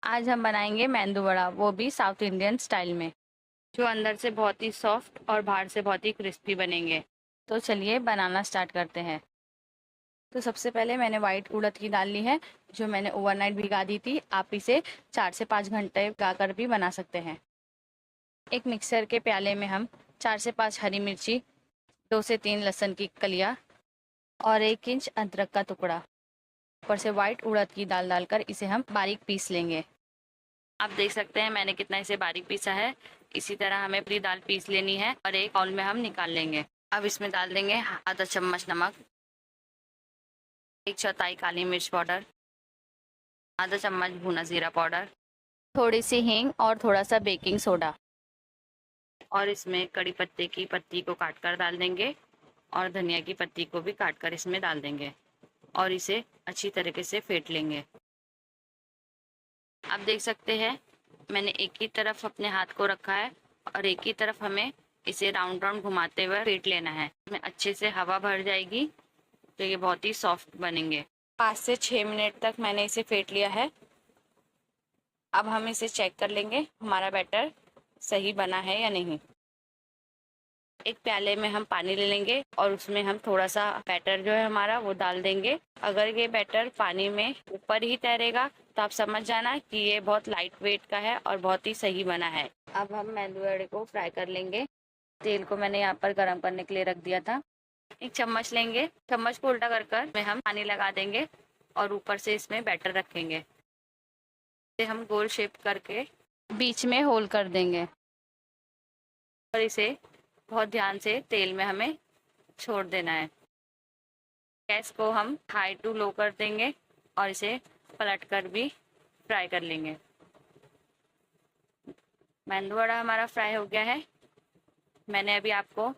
आज हम बनाएंगे मेंदू वड़ा, वो भी साउथ इंडियन स्टाइल में, जो अंदर से बहुत ही सॉफ्ट और बाहर से बहुत ही क्रिस्पी बनेंगे। तो चलिए बनाना स्टार्ट करते हैं। तो सबसे पहले मैंने वाइट उड़द की दाल ली है, जो मैंने ओवरनाइट भिगा दी थी। आप इसे 4 से 5 घंटे भिगा कर भी बना सकते हैं। एक मिक्सर के प्याले में हम 4 से 5 हरी मिर्ची, 2 से 3 लहसुन की कलियाँ और 1 इंच अदरक का टुकड़ा, ऊपर से वाइट उड़द की दाल डालकर इसे हम बारीक पीस लेंगे। आप देख सकते हैं मैंने कितना इसे बारीक पीसा है। इसी तरह हमें पूरी दाल पीस लेनी है और एक बाउल में हम निकाल लेंगे। अब इसमें डाल देंगे आधा चम्मच नमक, 1/4 काली मिर्च पाउडर, आधा चम्मच भुना जीरा पाउडर, थोड़ी सी हींग और थोड़ा सा बेकिंग सोडा। और इसमें कड़ी पत्ते की पत्ती को काट कर डाल देंगे और धनिया की पत्ती को भी काट कर इसमें डाल देंगे और इसे अच्छी तरीके से फेंट लेंगे। आप देख सकते हैं मैंने एक ही तरफ अपने हाथ को रखा है और एक ही तरफ हमें इसे राउंड राउंड घुमाते हुए फेंट लेना है। इसमें अच्छे से हवा भर जाएगी तो ये बहुत ही सॉफ्ट बनेंगे। 5 से 6 मिनट तक मैंने इसे फेंट लिया है। अब हम इसे चेक कर लेंगे हमारा बैटर सही बना है या नहीं। एक प्याले में हम पानी ले लेंगे और उसमें हम थोड़ा सा बैटर जो है हमारा वो डाल देंगे। अगर ये बैटर पानी में ऊपर ही तैरेगा तो आप समझ जाना कि ये बहुत लाइट वेट का है और बहुत ही सही बना है। अब हम मेंदू वड़े को फ्राई कर लेंगे। तेल को मैंने यहाँ पर गर्म करने के लिए रख दिया था। एक चम्मच लेंगे, चम्मच को उल्टा कर में हम पानी लगा देंगे और ऊपर से इसमें बैटर रखेंगे। इसे हम गोल शेप करके बीच में होल कर देंगे और इसे बहुत ध्यान से तेल में हमें छोड़ देना है। गैस को हम हाई टू लो कर देंगे और इसे पलट कर भी फ्राई कर लेंगे। मेंदू वड़ा हमारा फ्राई हो गया है। मैंने अभी आपको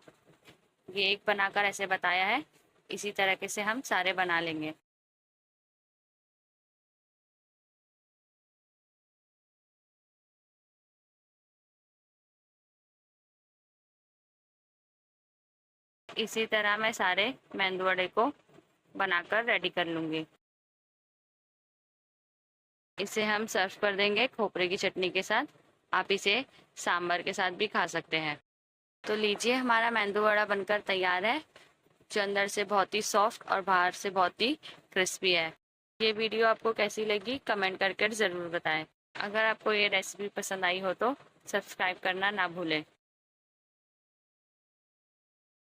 ये एक बनाकर ऐसे बताया है, इसी तरीके से हम सारे बना लेंगे। इसी तरह मैं सारे मेंदू वड़े को बनाकर रेडी कर लूँगी। इसे हम सर्व कर देंगे खोपरे की चटनी के साथ। आप इसे सांभर के साथ भी खा सकते हैं। तो लीजिए हमारा मेंदू वड़ा बनकर तैयार है, जो अंदर से बहुत ही सॉफ्ट और बाहर से बहुत ही क्रिस्पी है। ये वीडियो आपको कैसी लगी कमेंट करके ज़रूर बताएं। अगर आपको ये रेसिपी पसंद आई हो तो सब्सक्राइब करना ना भूलें।